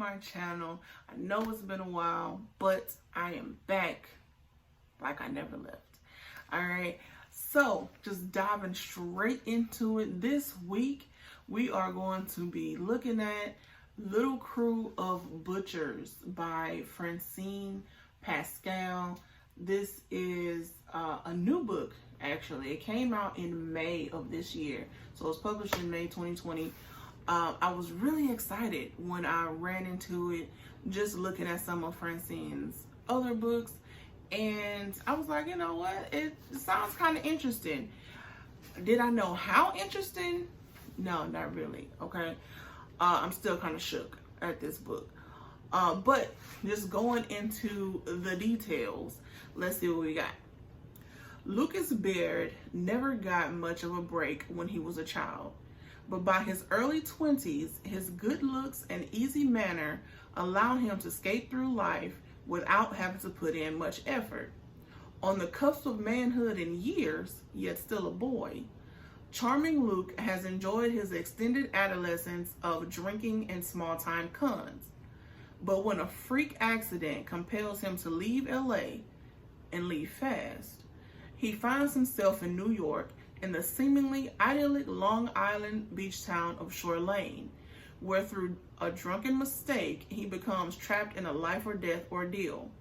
my channel. I know it's been a while, but I am back like I never left. All right, so just diving straight into it. This week, we are going to be looking at Little Crew of Butchers by Francine Pascal. This is a new book, actually. It came out in May of this year, so it was published in May 2020. I was really excited when I ran into it, just looking at some of Francine's other books, and I was like, you know what, it sounds kind of interesting. Did I know how interesting? No, not really, okay? I'm still kind of shook at this book. But just going into the details, let's see what we got. Lucas Baird never got much of a break when he was a child. But by his early 20s, his good looks and easy manner allowed him to skate through life without having to put in much effort. On the cusp of manhood in years, yet still a boy, charming Luke has enjoyed his extended adolescence of drinking and small-time cons. But when a freak accident compels him to leave LA, and leave fast, he finds himself in New York in the seemingly idyllic Long Island beach town of Shore Lane, where through a drunken mistake, he becomes trapped in a life or death ordeal.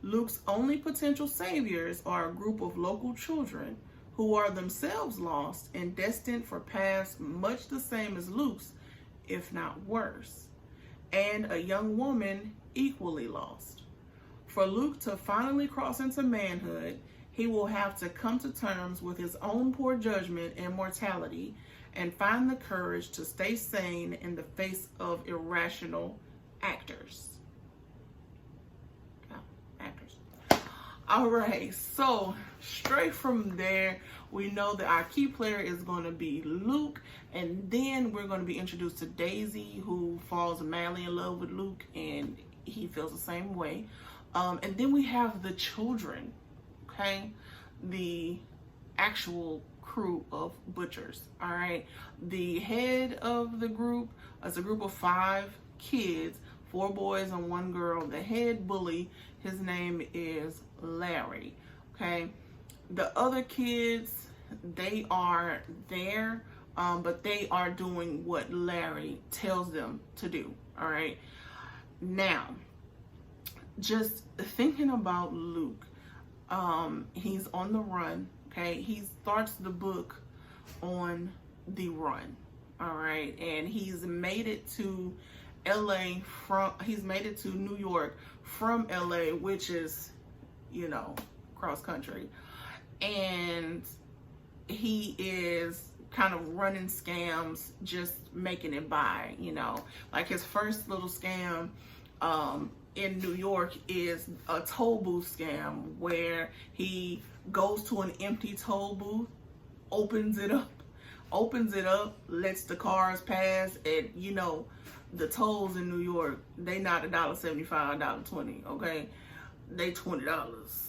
Luke's only potential saviors are a group of local children who are themselves lost and destined for paths much the same as Luke's, if not worse, and a young woman equally lost. For Luke to finally cross into manhood, he will have to come to terms with his own poor judgment and mortality and find the courage to stay sane in the face of irrational actors. All right, so straight from there, we know that our key player is going to be Luke, and then we're going to be introduced to Daisy, who falls madly in love with Luke, and he feels the same way. And then we have the children, okay? The actual crew of butchers, all right? The head of the group is a group of 5 kids, 4 boys and 1 girl. The head bully, his name is Larry, okay? The other kids, they are there, but they are doing what Larry tells them to do, all right? Now, just thinking about Luke, he's on the run, okay? He starts the book on the run, all right? And he's made it to New York from LA, which is, you know, cross country. And he is kind of running scams, just making it by, you know. Like his first little scam, in New York is a toll booth scam where he goes to an empty toll booth, opens it up, lets the cars pass, and you know, the tolls in New York, they not $1.75, $1.20, okay? They $20, $5.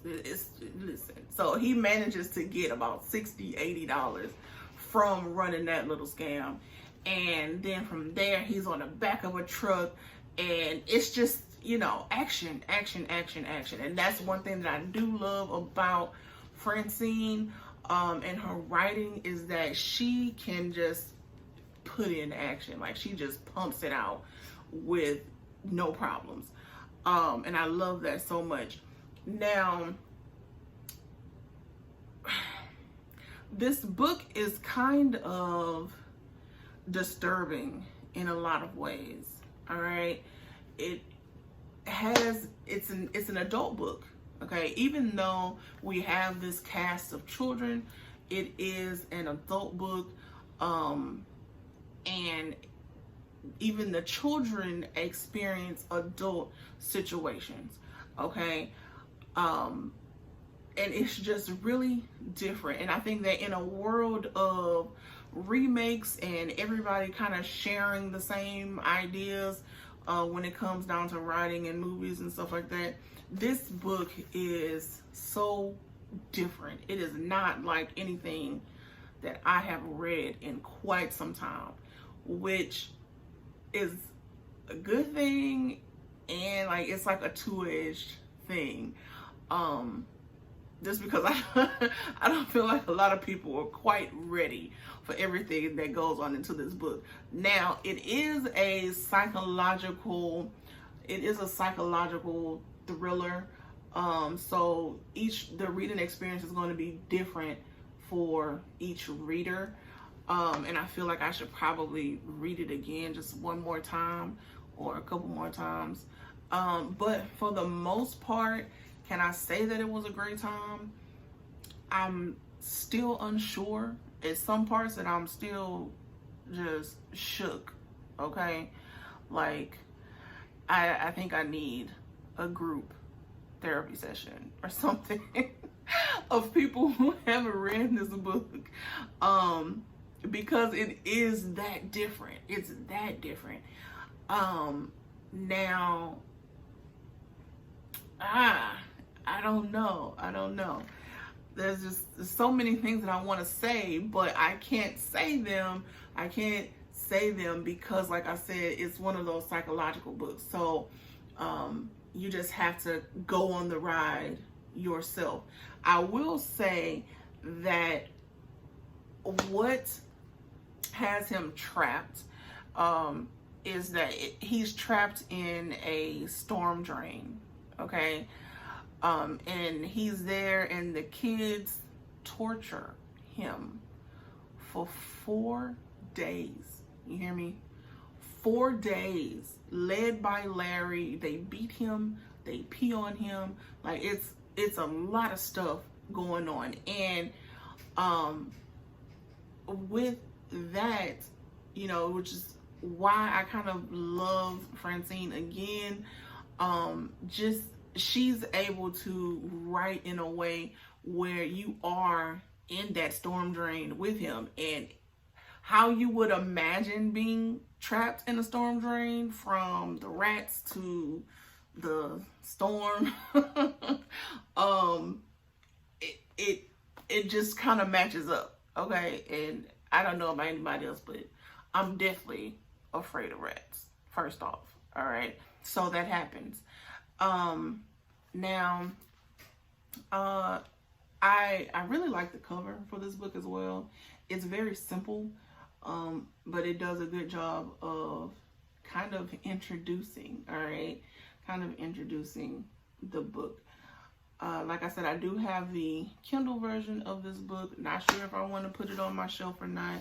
Listen. So he manages to get about $60, $80 from running that little scam. And then from there, he's on the back of a truck, and it's just, you know, action. And that's one thing that I do love about Francine and her writing, is that she can just put in action. Like, she just pumps it out with no problems. And I love that so much. Now, this book is kind of disturbing in a lot of ways. All right, it's an adult book, okay? Even though we have this cast of children, it is an adult book, and even the children experience adult situations, okay? And it's just really different. And I think that in a world of remakes and everybody kind of sharing the same ideas when it comes down to writing and movies and stuff like that, this book is so different. It is not like anything that I have read in quite some time, which is a good thing, and like it's like a two-edged thing. Just because I don't feel like a lot of people are quite ready for everything that goes on into this book. Now, it is a psychological thriller. So the reading experience is going to be different for each reader. And I feel like I should probably read it again just one more time or a couple more times. But for the most part, can I say that it was a great time? I'm still unsure. At some parts that I'm still just shook, okay? Like, I think I need a group therapy session or something of people who haven't read this book. Because it is that different. It's that different. Now, I don't know. There's so many things that I want to say, but I can't say them. Because, like I said, it's one of those psychological books. So, you just have to go on the ride yourself. I will say that what has him trapped is that he's trapped in a storm drain. Okay. And he's there, and the kids torture him for 4 days. You hear me? 4 days, led by Larry. They beat him, they pee on him. Like, it's a lot of stuff going on. And with that, which is why I kind of love Francine again. Just she's able to write in a way where you are in that storm drain with him, and how you would imagine being trapped in a storm drain, from the rats to the storm. It just kind of matches up, okay? And I don't know about anybody else, but I'm definitely afraid of rats, first off. All right, so that happens. Now, I really like the cover for this book as well. It's very simple, but it does a good job of kind of introducing the book. Like I said, I do have the Kindle version of this book. Not sure if I want to put it on my shelf or not.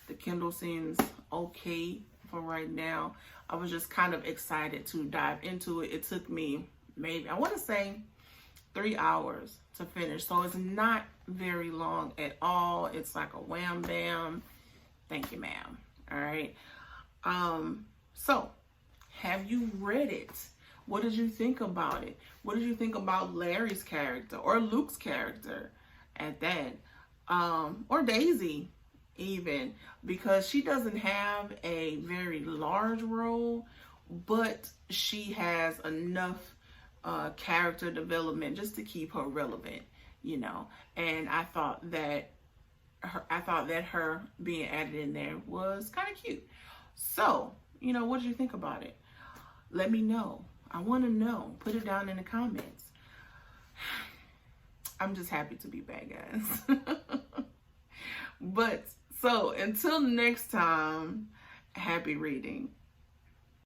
The Kindle seems okay for right now. I was just kind of excited to dive into it. It took me maybe, I want to say, 3 hours to finish. So it's not very long at all. It's like a wham bam. Thank you, ma'am. All right. So have you read it? What did you think about it? What did you think about Larry's character, or Luke's character at that? Or Daisy even, because she doesn't have a very large role, but she has enough character development just to keep her relevant, and I thought that her being added in there was kind of cute. So, what did you think about it? Let me know. I want to know. Put it down in the comments. I'm just happy to be back, guys. But so until next time, happy reading.